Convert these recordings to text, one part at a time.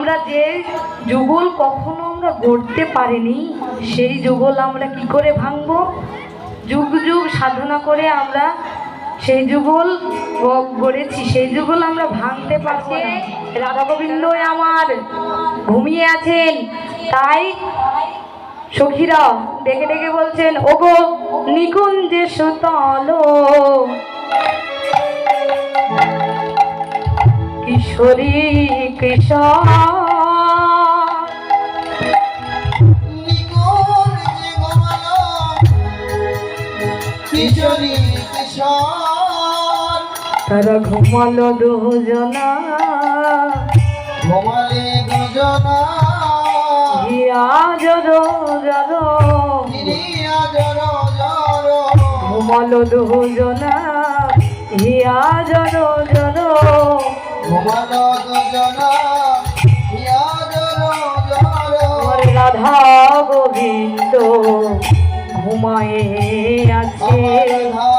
আমরা যে যুগল কখনো আমরা গড়তে পারিনি সেই যুগল আমরা কি করে ভাঙবো? যুগ যুগ সাধনা করে আমরা সেই যুগল গড়েছি, সেই যুগল আমরা ভাঙতে পারছি। রাধা গোবিন্দ আমার ঘুমিয়ে আছেন, তাই সখীরা ডেকে ডেকে বলছেন, ওগো নিকুঞ্জে সুতল কিশোরী কৃষ্ণ কিশোরী কিশোর তারা ঘুমালো দুজনা, ঘুমালে দুজনা হিয়া জরো জরো, ঘুমালো দুজনা হিয়া জরো জরো, ঘুমালো দুজনা হিয়া জরো জরো। রাধা গোবিন্দ ঘুমায়ে আছে, রাধা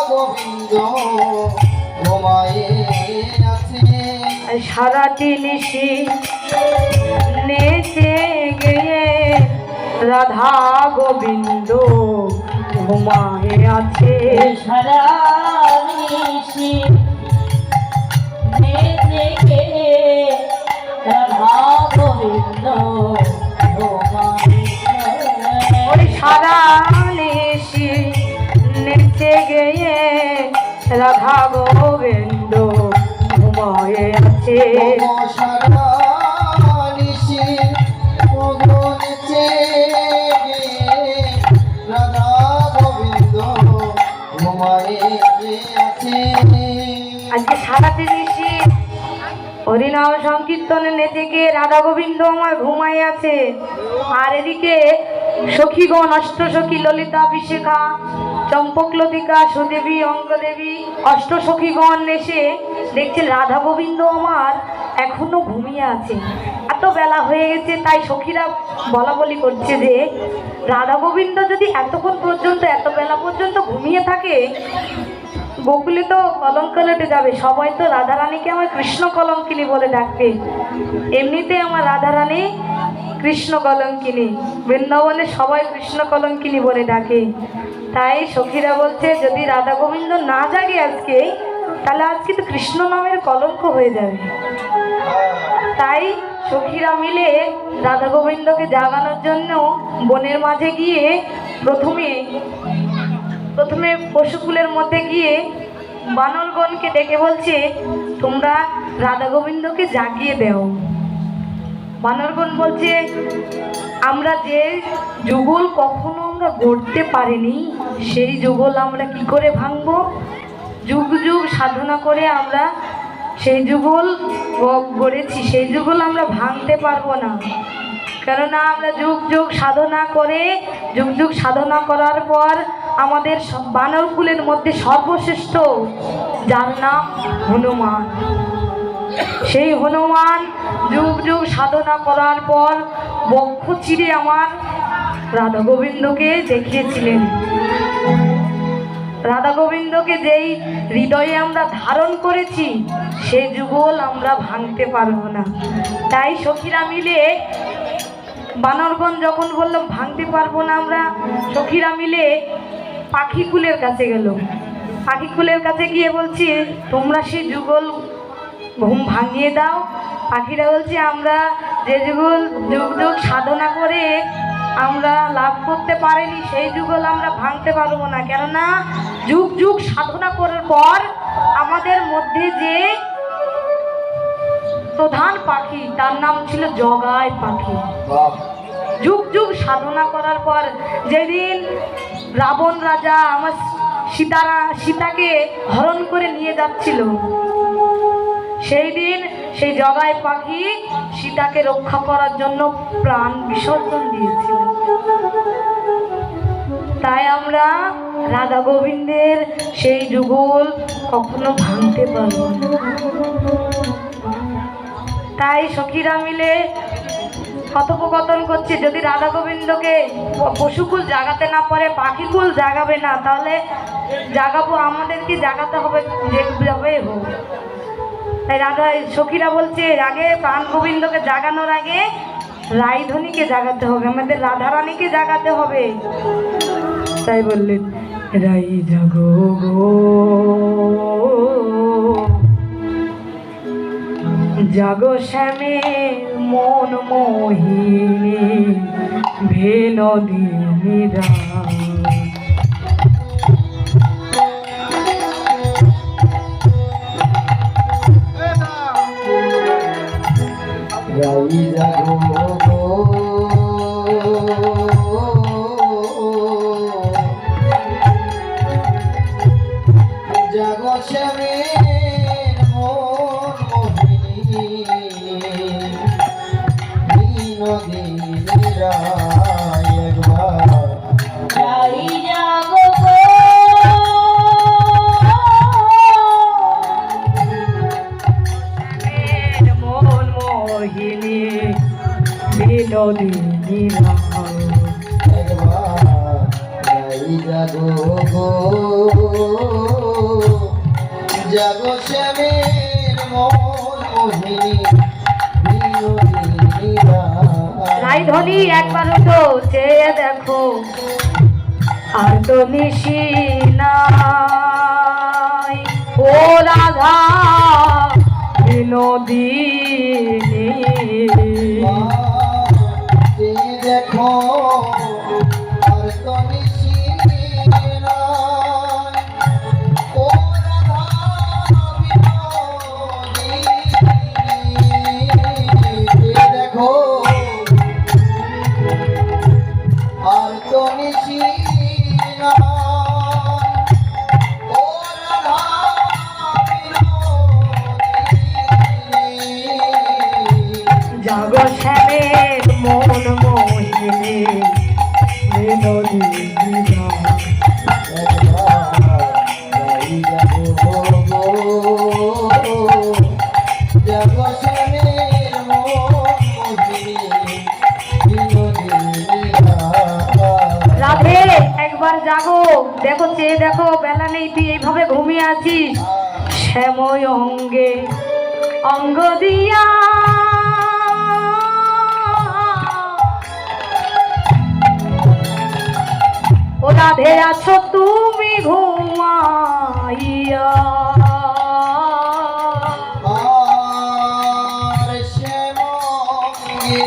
গোবিন্দ ঘুমায়ে আছে। সারাটি নিশি নেচে গিয়ে রাধা গোবিন্দ ঘুমায়ে আছে। সারা নিশি নেচে গিয়ে রাধা গোবিন্দ ওই সারা নিশি নেচে গিয়ে রাধা গোবিন্দ ঘুমায়ে আছে। সারা নিশি নেচে রাধা গোবিন্দ ঘুমায়ে আছে। আজকে সারাটি নিশি হরিনাম সংকীর্তনে নেচে গিয়ে রাধা গোবিন্দ আমার ঘুমায় আছে। আর এদিকে সখীগণ অষ্টসখী ললিতা বিশাখা চম্পকলতিকা সুদেবী অঙ্গদেবী অষ্টসখীগণ এসে দেখছেন রাধা গোবিন্দ আমার এখনো ঘুমিয়ে আছে। এত বেলা হয়ে গেছে, তাই সখীরা বলা বলি করছে যে রাধা গোবিন্দ যদি এতক্ষণ পর্যন্ত এত বেলা পর্যন্ত ঘুমিয়ে থাকে, গোকুলে তো কলঙ্ক লেটে যাবে। সবাই তো রাধারানীকে আমার কৃষ্ণ কলঙ্কিনী বলে ডাকবে। এমনিতে আমার রাধারানী কৃষ্ণ কলঙ্কিনী, বৃন্দাবনে সবাই কৃষ্ণ কলঙ্কিনী বলে ডাকে। তাই সখীরা বলছে যদি রাধা গোবিন্দ না জাগে আজকে, তাহলে আজকে তো কৃষ্ণ নামের কলঙ্ক হয়ে যাবে। তাই সখীরা মিলে রাধা গোবিন্দকে জাগানোর জন্য বনের মাঝে গিয়ে প্রথমে পশুকুলের মধ্যে গিয়ে বানরগণকে ডেকে বলছে, তোমরা রাধা গোবিন্দকে জাগিয়ে দাও। বানরগণ বলছে, আমরা যে যুগল কখনো আমরা গড়তে পারিনি সেই যুগল আমরা কি করে ভাঙবো? যুগ যুগ সাধনা করে আমরা সেই যুগল গড়েছি, সেই যুগল আমরা ভাঙতে পারবো না। কেননা আমরা যুগ যুগ সাধনা করে যুগ যুগ সাধনা করার পর আমাদের বানর কুলের মধ্যে সর্বশ্রেষ্ঠ যার নাম হনুমান, সেই হনুমান যুগ যুগ সাধনা করার পর বক্ষ চিরে আমার রাধা গোবিন্দকে দেখিয়েছিলেন। রাধা গোবিন্দকে যেই হৃদয়ে আমরা ধারণ করেছি সেই যুগল আমরা ভাঙতে পারবো না। তাই সখীরা মিলে বানরগণ যখন বললাম ভাঙতে পারবো না আমরা, সখীরা মিলে পাখিকুলের কাছে গেল। পাখিকুলের কাছে গিয়ে বলছি, তোমরা সেই যুগল ঘুম ভাঙিয়ে দাও। পাখিরা বলছে, আমরা যে যুগল যুগ যুগ সাধনা করে আমরা লাভ করতে পারিনি সেই যুগল আমরা ভাঙতে পারবো না। কেননা যুগ যুগ সাধনা করার পর আমাদের মধ্যে যে প্রধান পাখি তার নাম ছিল জগাই পাখি। যুগ যুগ সাধনা করার পর যেদিন রাবণ রাজা আমার সীতাকে হরণ করে নিয়ে যাচ্ছিল, সেই দিন সেই জগাই পাখি সীতাকে রক্ষা করার জন্য প্রাণ বিসর্জন দিয়েছিল। তাই আমরা রাধা গোবিন্দের সেই যুগল কখনো ভাঙতে পারবো না। তাই সখীরা মিলে কথোপকথন করছে, যদি রাধা গোবিন্দকে পশুকুল জাগাতে না পারে, পাখিকুল জাগাবে না, তাহলে জাগাবো আমাদেরকে জাগাতে হবে যেভাবে হোক। তাই রাধা সখীরা বলছে আগে প্রাণ গোবিন্দকে জাগানোর আগে রাইধনীকে জাগাতে হবে, আমাদের রাধারানীকে জাগাতে হবে। তাই বললেন রাই জাগো গো, জাগো শ্যামের মন মোহিনী ভেনদিনী রায়। রাই জাগো গো, জাগো শ্যামের মন মোহিনী বিনোদিনী রায়। একবার রাই জাগো গো, মন মোহিনী বিনোদিনী রায়। একবার রাই জাগো গো, জাগো শ্যামের মন মোহিনী বিনোদিনী রায়। রাইধনী একবার তো চেয়ে দেখো, আর তো নিশি নাই ও রাধা বিনোদিনী। দেখো আর তো নিশি নাই, ও রাধা বিনোদিনী। দেখো আর তো নিশি নাই, ও রাধা বিনোদিনী। জাগো শ্যামের মন মোহিনী বিনোদিনী রায়। রাধে একবার জাগো, দেখো চেয়ে দেখো, বেলা নেই, তুই এইভাবে ঘুমিয়ে আছিস। শ্যাময় অঙ্গে অঙ্গ দিয়া ও রাধে আছো তুমি ঘুমাইয়া। আর শ্যামঙ্গে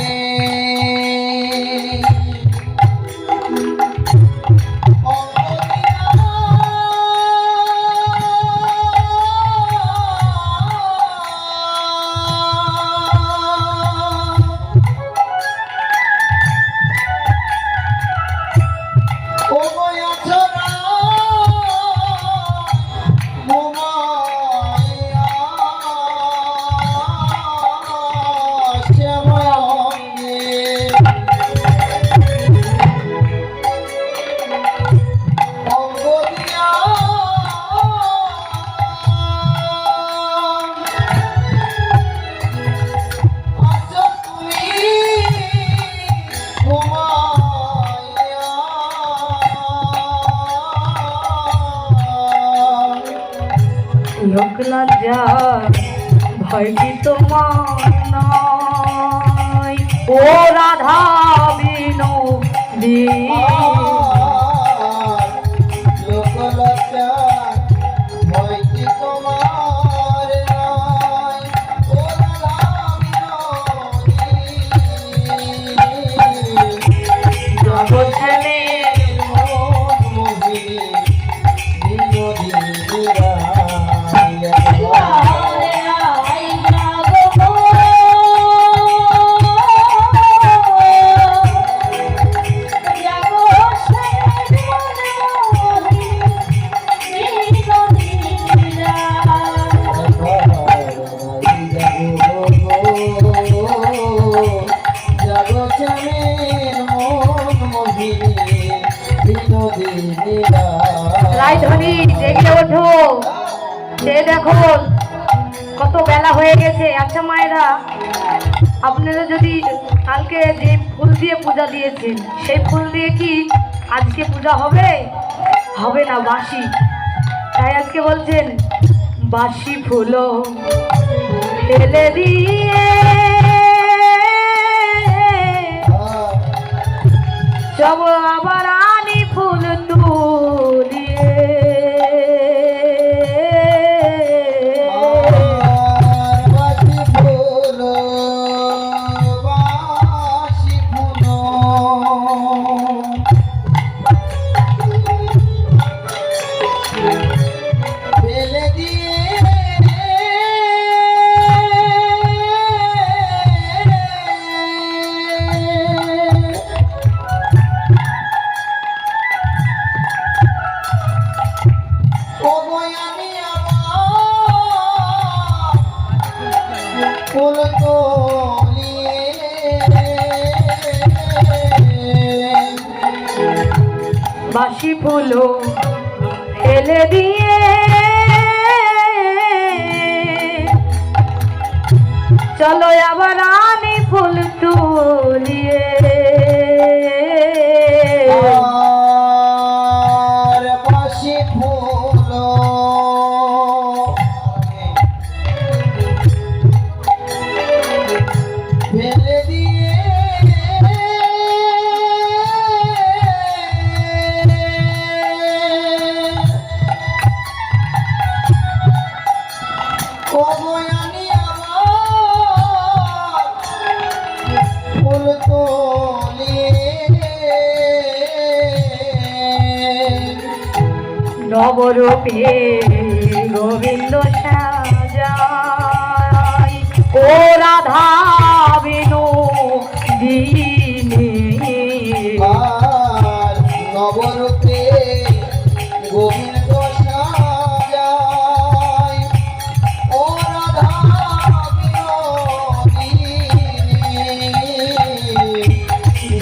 লোক লজ্জা ভয় কি তোমার নাই ও রাধা বিনোদিনী। রাইধনী জেগে ওঠো, সে দেখো কত বেলা হয়ে গেছে। আচ্ছা মায়েরা, আপনারা যদি কালকে যে ফুল দিয়ে পূজা দিয়েছেন সেই ফুল দিয়ে কি আজকে পূজা হবে? হবে না, বাসি। তাই আজকে বলছেন বাসি ফুল ঢেলে দিয়ে সব আবার আনি ফুল তুলিয়ে বাসি ফুল বাসি ফুল ফেলে দিয়ে ওগোয় আমি আমার ফুল তুলিয়ে বাসি ফুল ফেলে দিয়ে চলো আবার আনি ফুল তুলিয়ে আর বাসি ফুল ফেলে দিয়ে ওগোয় আমি আমার ফুল তুলিয়ে নবরূপে গোবিন্দ সাজাই ও রাধা বিনু দিনে আর নবরূপে গোবিন্দ সাজায় ও রাধা বিনোদিনী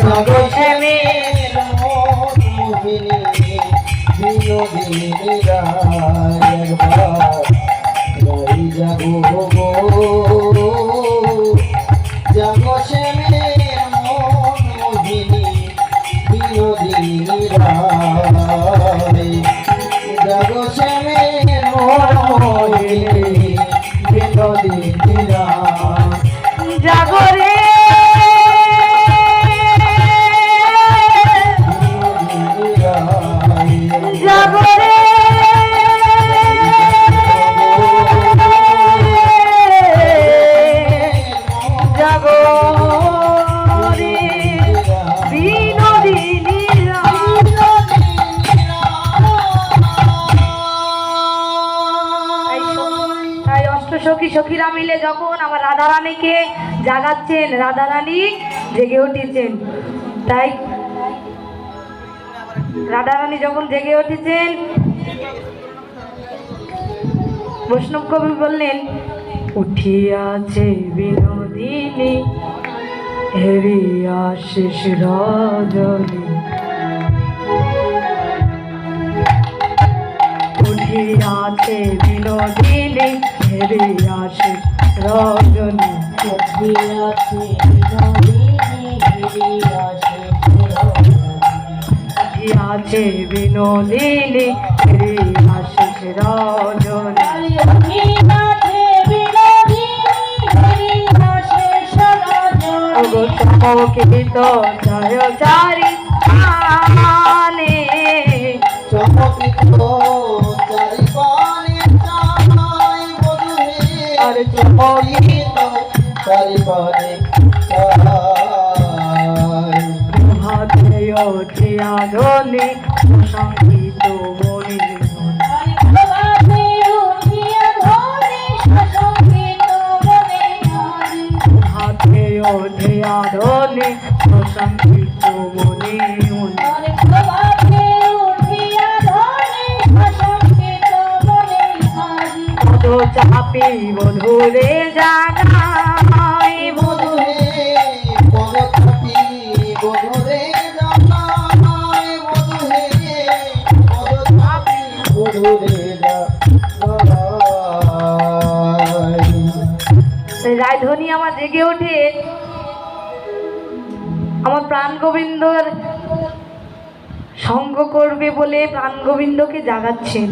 জগৎপ্রেমের মোহিনী বিনোদিনী রায় একবার গাই যাবো গো জগৎপ্রেমের মোহিনী বিনোদিনী রায় জগৎপ্রেমের মোহিনী বিনোদিনী রায় জাগরে বিনোদিনী রায় জাগরে জাগরে বিনোদিনী তাই অষ্টসখী সখীরা মিলে যখন আমার রাধারানীকে জাগাচ্ছেন, রাধারানী জেগে উঠেছেন। তাই রাধারানী যখন জেগে উঠেছেন, বৈষ্ণব কবি বললেন, উঠিয়াছে বিনোদিনী হেরিয়া শেষ রজনী, উঠিয়াছে বিনোদিনী হেরিয়া শেষ রজনী, উঠিয়াছে বিনোদিনী হিরিয়াছে উঠিয়াছে বিনোদিনী হেরিয়া শেষ রজনী, উঠিয়াছে বিনোদিনী হিরিয়াছে সরজনী ওগো চমকিত জয় চারি আনে, চমকিত চারিপানে চাই বধূরে আর চমকিত চারিপানে চাই হাতে উঠিয়া ধনে সংগীত মনে প্রভাতে উঠিয়া ধরে সসংগীত মনে হরি হাতে উঠিয়া ধনে সংগীত মনে মনে, প্রভাতে উঠিয়া ধরে সসংগীত মনে হরি কত চাপি বধুরে জাগাই বধূরে পদচাপি বধূরে জানাই বধূরে পদচাপি বধূরে জানাই রায়ধনী আমার জেগে ওঠে, আমার প্রাণ গোবিন্দর সঙ্গ করবে বলে প্রাণ গোবিন্দকে জাগাচ্ছেন।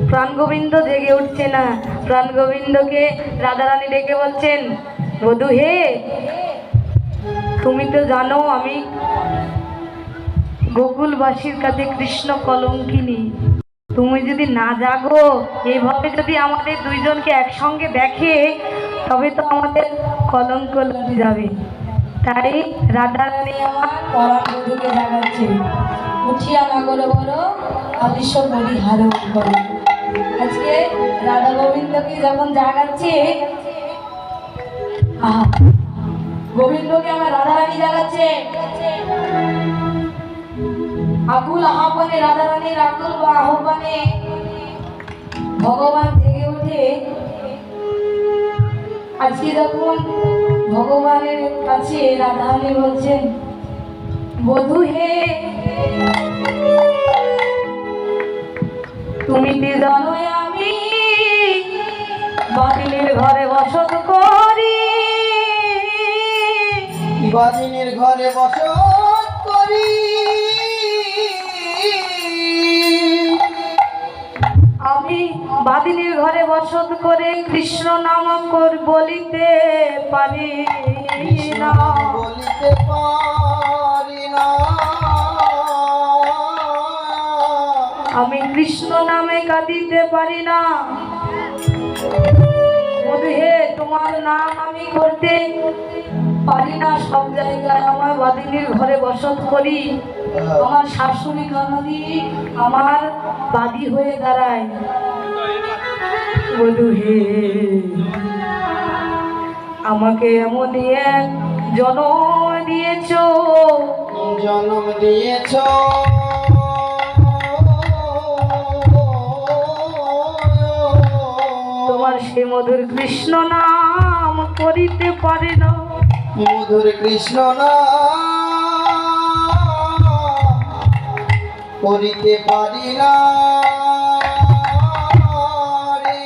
প্রাণ গোবিন্দ জেগে উঠছে না, প্রাণ গোবিন্দকে রাধারানী ডেকে বলছেন, বধূ হে, তুমি তো জানো আমি গোকুলবাসীর কাছে কৃষ্ণ কলঙ্কিনী। তুমি যদি না জাগো, এইভাবে যদি আমাদের দুইজনকে একসঙ্গে দেখে, তবে তো আমাদের কলঙ্ক লেগে যাবে। তাই রাধারানী আমার পরাণ বধূকে জাগাচ্ছে, উঠিয়া না করো বলো অদৃশ্য পরিহার করো। আজকে রাধা গোবিন্দকে যখন জাগাচ্ছে, গোবিন্দকে আমার রাধারানী জাগাচ্ছে, আকুল আহ্বানে, রাধারানীর আকুল বা আহ্বানে ভগবান জেগে ওঠে। আজকে যখন ভগবানের কাছে রাধারানী বলছেন, বধূ হে, তুমি কি জানো আমি বাদিনীর ঘরে বসত করি, বাদিনীর ঘরে বসত করি, আমি বাদিনীর ঘরে বসত করে কৃষ্ণ নাম বলিতে পারি না, বলিতে পারি না। আমি কৃষ্ণ নামে কাঁদিতে পারি না। বধূ হে, তোমার নাম আমি করতে পারি না। সব জায়গায় আমার বাদিনীর ঘরে বসত করি, আমার শাশুড়ি ননদি আমার বাদী হয়ে দাঁড়ায়। বধূ হে, আমাকে এমন এক জনম দিয়েছ, জন্ম দিয়েছ, তোমার সে মধুর কৃষ্ণ নাম করিতে পারে না, মধুর কৃষ্ণ নাম করিতে পারি না রে।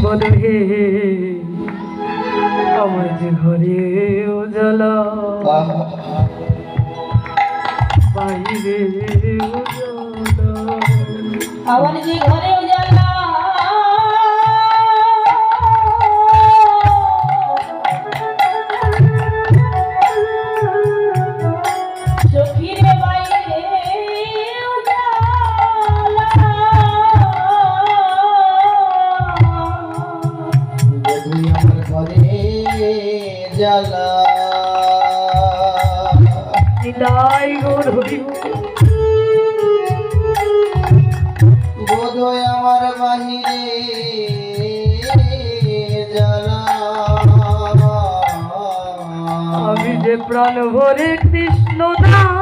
বধূ হে, আমার যে ঘরে উজালা, বাইরে উজালা, আমার যে ঘরে উজালা, চোখের বাইরে উজালা, বধূ আমার ঘরে জ্বালা, নিতাই গৌর হরি বধূ আমার বাহিরে জ্বালা। আমি যে প্রাণ ভরে কৃষ্ণ নাম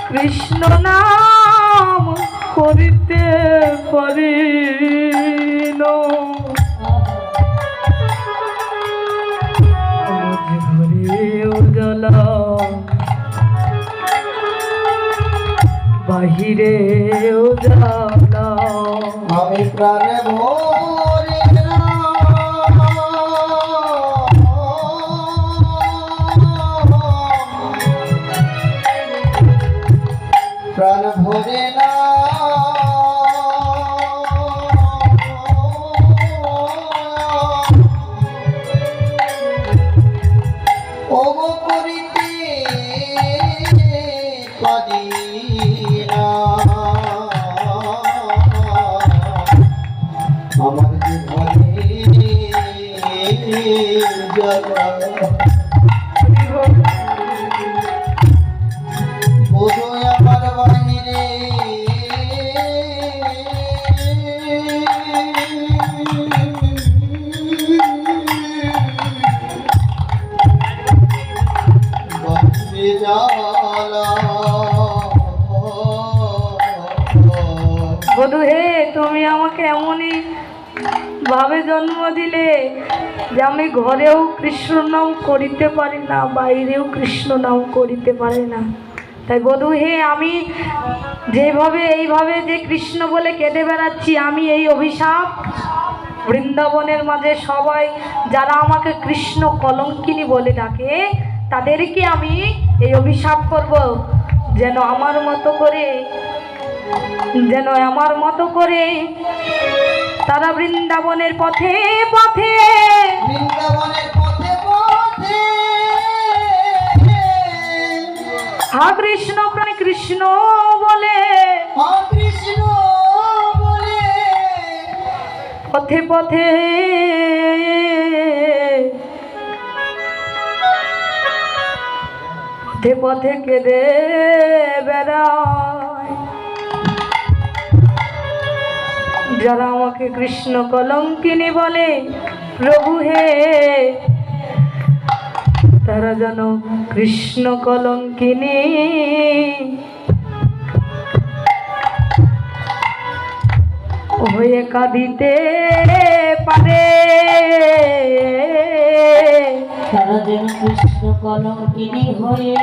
কৃষ্ণ নাম করিতে পারি না, আমার যে ঘরে উজালা, বাহিরে উজালা, আমি প্রাণে ভরে প্রাণ ভরে না ওগো করিতে পারি না। আমার যে ঘরে জ্বালা, বধূ আমার বাহিরে বাহিরে জ্বালা। বধূ হে, তুমি আমাকে এমনই ভাবে জন্ম দিলে যে আমি ঘরেও কৃষ্ণ নাম করিতে পারি না, বাইরেও কৃষ্ণ নাম করিতে পারি না। তাই বধূ হে, আমি যেভাবে এইভাবে যে কৃষ্ণ বলে কেঁদে বেড়াচ্ছি, আমি এই অভিশাপ বৃন্দাবনের মাঝে সবাই যারা আমাকে কৃষ্ণ কলঙ্কিনী বলে ডাকে, তাদেরকে আমি এই অভিশাপ করব, যেন আমার মতো করে তারা বৃন্দাবনের পথে পথে বৃন্দাবনের পথে পথে হা কৃষ্ণ প্রাণ কৃষ্ণ বলে কৃষ্ণ বলে পথে পথে পথে পথে কেঁদে বেড়ায়। যারা আমাকে কৃষ্ণ কলঙ্কিনী বলে, প্রভু হে তারা যেন কৃষ্ণ কলঙ্কিনী হয়ে কাঁদিতে পারে। তারা যেন কৃষ্ণ কলঙ্কিনী হয়ে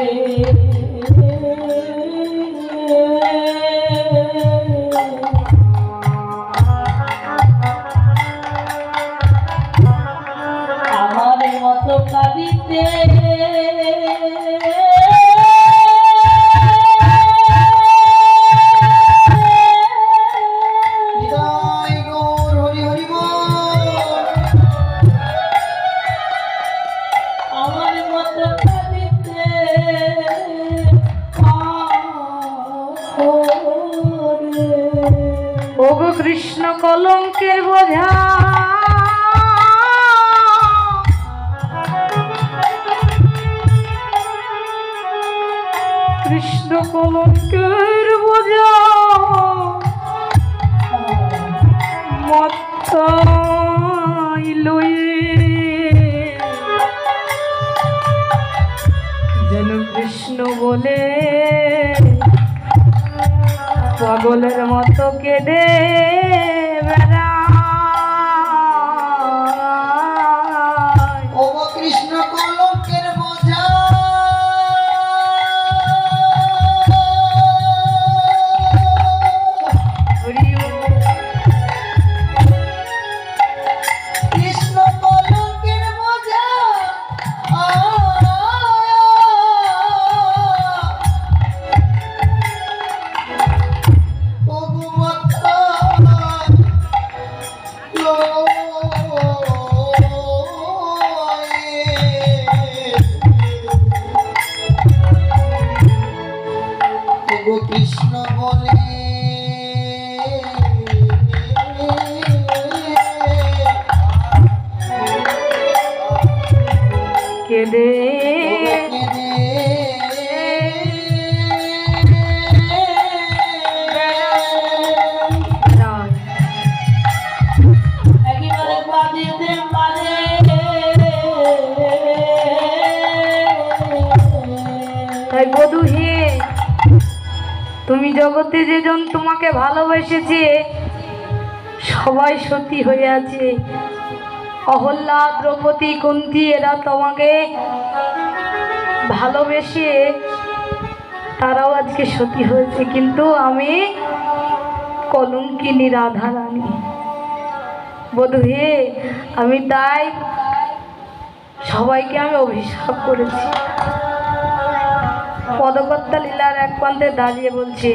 আমার মতো কাঁদিতে হৃদয় গৌর হরি হরি বল। আমার মতো কাঁদিতে ওগো কৃষ্ণ কলঙ্কের বোঝা, কৃষ্ণ কলঙ্কের বোঝা মাথায় লয়ে যেন কৃষ্ণ বলে পাগলের মতো কেঁদে বেড়ায়। ও কৃষ্ণ কলঙ্কের বোঝা কৃষ্ণ কলঙ্কের বোঝা ওগো মাতা ওগো কৃষ্ণ বলে কেঁদে বেড়ায়। একেবারে কাঁদিতে পারে তাই বধূ হে, তুমি জগতে যেজন তোমাকে ভালোবেসেছে সবাই সতী হয়ে আছে। অহল্যা, দ্রৌপদী, কুন্তী এরা তোমাকে ভালোবেসে তারাও আজকে সতী হয়েছে, কিন্তু আমি কলঙ্কিনী রাধা রানী। বধূ হে, আমি তাই সবাইকে আমি অভিশাপ করেছি। পদকর্তা লীলার এক প্রান্তে দাঁড়িয়ে বলছে,